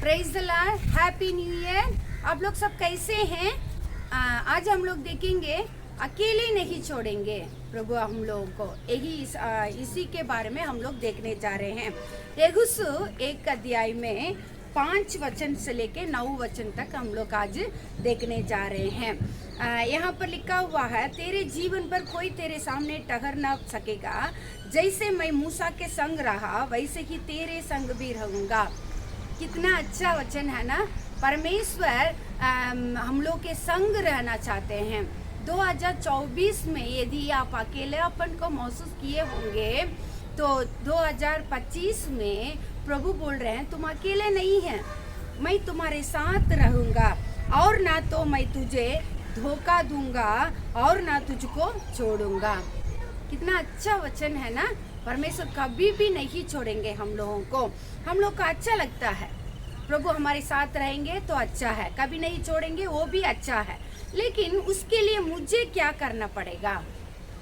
Praise the Lord, happy new year. आप लोग सब कैसे हैं? आज हम लोग देखेंगे अकेले नहीं छोड़ेंगे प्रभु हम लोगों को। इसी के बारे में हम लोग देखने जा रहे हैं। यहोशू 1 अध्याय में 5 वचन से लेके 9 वचन तक हम लोग आज देखने जा रहे हैं। यहाँ पर लिखा हुआ है, तेरे जीवन पर कोई तेरे सामने ठहर ना सकेगा। जैसे मैं मूसा के संग रहा वैसे ही तेरे संग भी रहूंगा। कितना अच्छा वचन है ना। परमेश्वर हम लोग के संग रहना चाहते हैं। 2024 में यदि आप अकेलेपन को महसूस किए होंगे तो 2025 में प्रभु बोल रहे हैं तुम अकेले नहीं हैं, मैं तुम्हारे साथ रहूंगा और ना तो मैं तुझे धोखा दूंगा और ना तुझको छोड़ूंगा। कितना अच्छा वचन है ना। परमेश्वर कभी भी नहीं छोड़ेंगे हम लोगों को। हम लोग का अच्छा लगता है प्रभु हमारे साथ रहेंगे तो अच्छा है, कभी नहीं छोड़ेंगे वो भी अच्छा है, लेकिन उसके लिए मुझे क्या करना पड़ेगा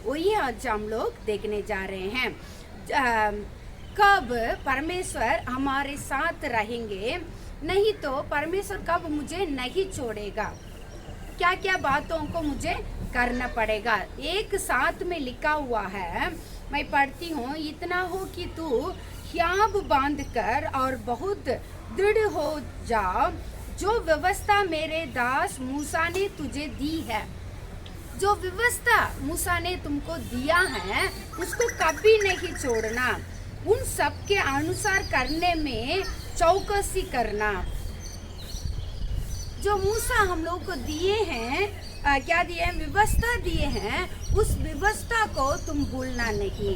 वही आज हम लोग देखने जा रहे हैं। कब परमेश्वर हमारे साथ रहेंगे, नहीं तो परमेश्वर कब मुझे नहीं छोड़ेगा, क्या क्या बातों को मुझे करना पड़ेगा। एक साथ में लिखा हुआ है, मैं पढ़ती हूँ। इतना हो कि तू हियाब बांध कर और बहुत दृढ़ हो जा, जो व्यवस्था मेरे दास मूसा ने तुझे दी है। जो व्यवस्था मूसा ने तुमको दिया है उसको कभी नहीं छोड़ना। उन सब के अनुसार करने में चौकसी करना। जो मूसा हम लोग को दिए हैं, क्या दिए हैं? व्यवस्था दिए हैं। उस व्यवस्था को तुम भूलना नहीं,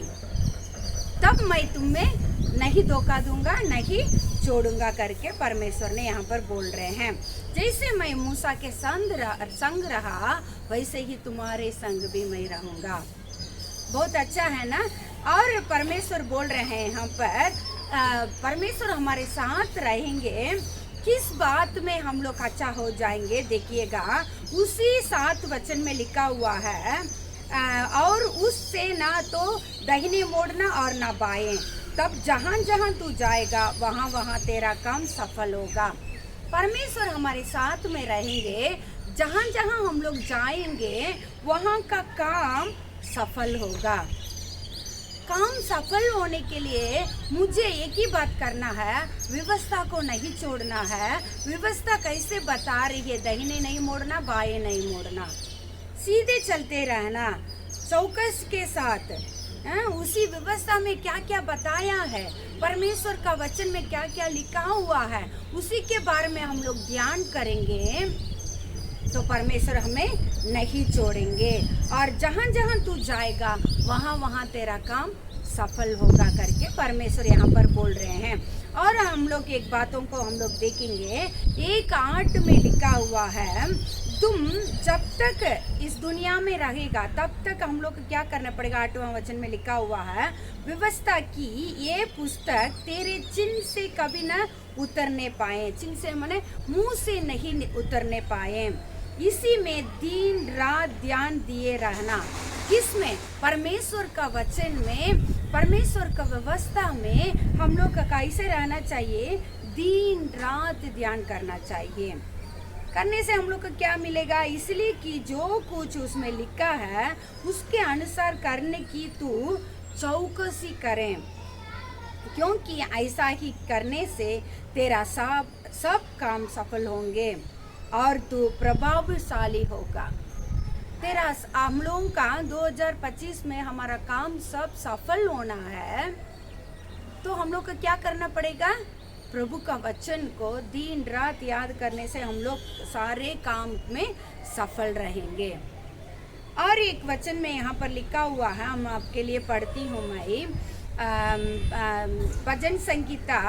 तब मैं तुम्हें नहीं धोखा दूंगा, नहीं छोड़ूंगा करके परमेश्वर ने यहाँ पर बोल रहे हैं। जैसे मैं मूसा के संग रहा वैसे ही तुम्हारे संग भी मैं रहूंगा। बहुत अच्छा है ना। और परमेश्वर बोल रहे हैं यहाँ पर परमेश्वर हमारे साथ रहेंगे। किस बात में हम लोग अच्छा हो जाएंगे देखिएगा, उसी 7 वचन में लिखा हुआ है, और उससे ना तो दाहिने मोड़ना और ना बाएं, तब जहां जहां तू जाएगा वहां वहां तेरा काम सफल होगा। परमेश्वर हमारे साथ में रहेंगे, जहां जहां हम लोग जाएंगे वहां का काम सफल होगा। काम सफल होने के लिए मुझे एक ही बात करना है, व्यवस्था को नहीं छोड़ना है। व्यवस्था कैसे बता रही है? दाहिने नहीं मोड़ना, बाएं नहीं मोड़ना, सीधे चलते रहना चौकस के साथ। उसी व्यवस्था में क्या क्या बताया है, परमेश्वर का वचन में क्या क्या लिखा हुआ है, उसी के बारे में हम लोग ध्यान करेंगे तो परमेश्वर हमें नहीं छोड़ेंगे। और जहां जहां तू जाएगा वहां वहां तेरा काम सफल होगा करके परमेश्वर यहाँ पर बोल रहे हैं। और हम लोग एक बातों को हम लोग देखेंगे। 1:8 में लिखा हुआ है, तुम जब तक इस दुनिया में रहेगा तब तक हम लोग को क्या करना पड़ेगा। 8वां वचन में लिखा हुआ है, व्यवस्था की ये पुस्तक तेरे चिन्ह से कभी न उतरने पाए। चिन्ह से माने मुंह से नहीं उतरने पाए। इसी में दिन रात ध्यान दिए रहना। किसमें? परमेश्वर का वचन में, परमेश्वर का व्यवस्था में हम लोग का कैसे रहना चाहिए? दिन रात ध्यान करना चाहिए। करने से हम लोग को क्या मिलेगा? इसलिए कि जो कुछ उसमें लिखा है उसके अनुसार करने की तू चौकसी करें, क्योंकि ऐसा ही करने से तेरा सब काम सफल होंगे और तू प्रभावशाली होगा। तेरा हम लोगों का 2025 में हमारा काम सब सफल होना है तो हम लोग को क्या करना पड़ेगा? प्रभु का वचन को दिन रात याद करने से हम लोग सारे काम में सफल रहेंगे। और एक वचन में यहाँ पर लिखा हुआ है, हम आपके लिए पढ़ती हूँ मैं। भजन संगीता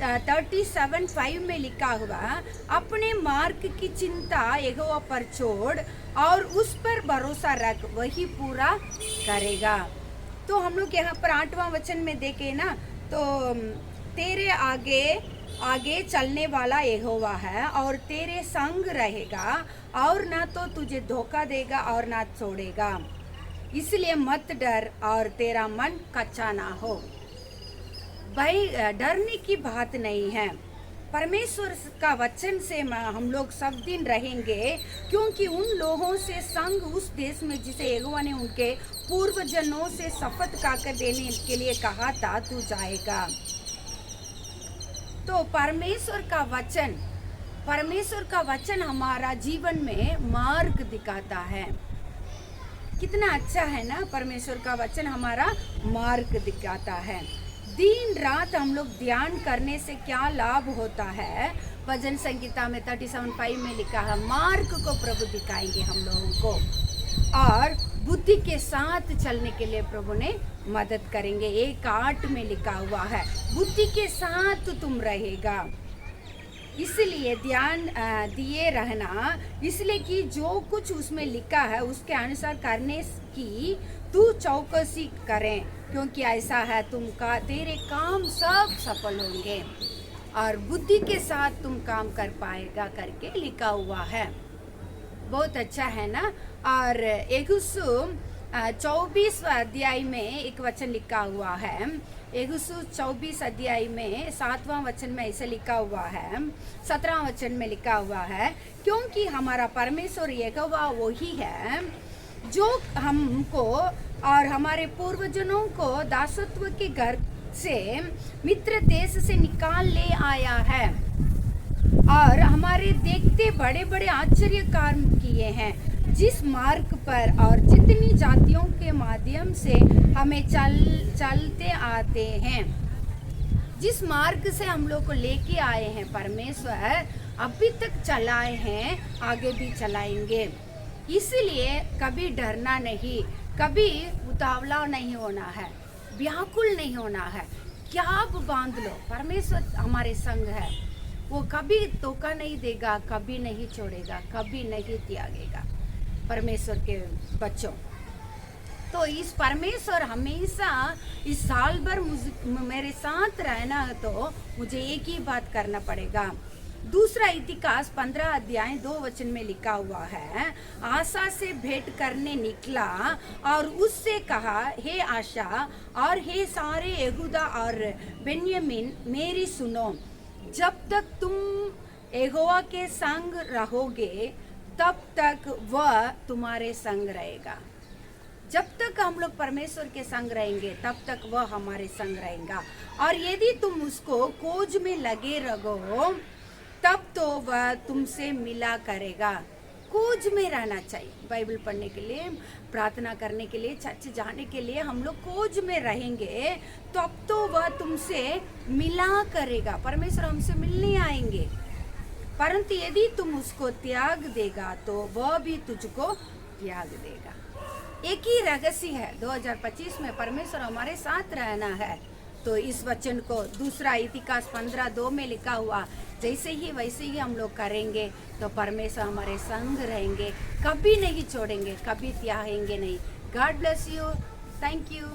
37:5 में लिखा हुआ, अपने मार्ग की चिंता यहोवा पर छोड़ और उस पर भरोसा रख, वही पूरा करेगा। तो हम लोग यहाँ पर 8वां वचन में देखे ना, तो तेरे आगे आगे चलने वाला यहोवा है और तेरे संग रहेगा और ना तो तुझे धोखा देगा और ना छोड़ेगा। इसलिए मत डर और तेरा मन कच्चा ना हो। भाई डरने की बात नहीं है। परमेश्वर का वचन से हम लोग सब दिन रहेंगे, क्योंकि उन लोगों से संग उस देश में जिसे यहोवा ने उनके पूर्वजनों से शपथ खाकर देने के लिए कहा था, तू जाएगा। तो परमेश्वर का वचन हमारा जीवन में मार्ग दिखाता है। कितना अच्छा है ना, परमेश्वर का वचन हमारा मार्ग दिखाता है। दिन रात हम लोग ध्यान करने से क्या लाभ होता है? भजन संगीता में 37:5 में लिखा है, मार्ग को प्रभु दिखाएंगे हम लोगों को, और बुद्धि के साथ चलने के लिए प्रभु ने मदद करेंगे। 1:8 में लिखा हुआ है, बुद्धि के साथ तुम रहेगा। इसलिए ध्यान दिए रहना, इसलिए कि जो कुछ उसमें लिखा है उसके अनुसार करने की तू चौकसी करें, क्योंकि ऐसा है तुमका तेरे काम सब सफल होंगे और बुद्धि के साथ तुम काम कर पाएगा करके लिखा हुआ है। बहुत अच्छा है ना। और यहोशू 24 अध्याय में एक वचन लिखा हुआ है। यहोशू 24 अध्याय में 7वां वचन में ऐसे लिखा हुआ है, 17वां वचन में लिखा हुआ है, क्योंकि हमारा परमेश्वर यहोवा वही है जो हमको और हमारे पूर्वजनों को दासत्व के घर से मित्र देश से निकाल ले आया है और हमारे देखते बड़े बड़े आश्चर्य कार्य किए हैं, जिस मार्ग पर और जितनी जातियों के माध्यम से हमें चलते आते हैं। जिस मार्ग से हम लोग को लेके आए हैं परमेश्वर, अभी तक चलाए हैं, आगे भी चलाएंगे। इसलिए कभी डरना नहीं, कभी उतावला नहीं होना है, व्याकुल नहीं होना है। क्या आप बांध लो, परमेश्वर हमारे संग है, वो कभी धोखा नहीं देगा, कभी नहीं छोड़ेगा, कभी नहीं त्यागेगा। परमेश्वर के बच्चों, तो इस परमेश्वर हमेशा इस साल भर मेरे साथ रहना है, तो मुझे एक ही बात करना पड़ेगा। दूसरा इतिहास 15 अध्याय 2 वचन में लिखा हुआ है, आशा से भेंट करने निकला और उससे कहा, हे आशा और हे सारे यहूदा और बेन्यामीन, मेरी सुनो, जब तक तुम यहोवा के संग रहोगे तब तक वह तुम्हारे संग रहेगा। जब तक हम लोग परमेश्वर के संग रहेंगे तब तक वह हमारे संग रहेगा, और यदि तुम उसको खोज में लगे रहो तब तो वह तुमसे मिला करेगा। खोज में रहना चाहिए, बाइबल पढ़ने के लिए, प्रार्थना करने के लिए, चर्च जाने के लिए हम लोग खोज में रहेंगे, तब तो वह तुमसे मिला करेगा। परमेश्वर हमसे मिलने आएंगे, परंतु यदि तुम उसको त्याग देगा तो वह भी तुझको त्याग देगा। एक ही रहस्य है, 2025 में परमेश्वर हमारे साथ रहना है। तो इस वचन को दूसरा इतिहास 15:2 में लिखा हुआ, जैसे ही वैसे ही हम लोग करेंगे तो परमेश्वर हमारे संग रहेंगे, कभी नहीं छोड़ेंगे, कभी त्यागेंगे नहीं। God bless you, thank you.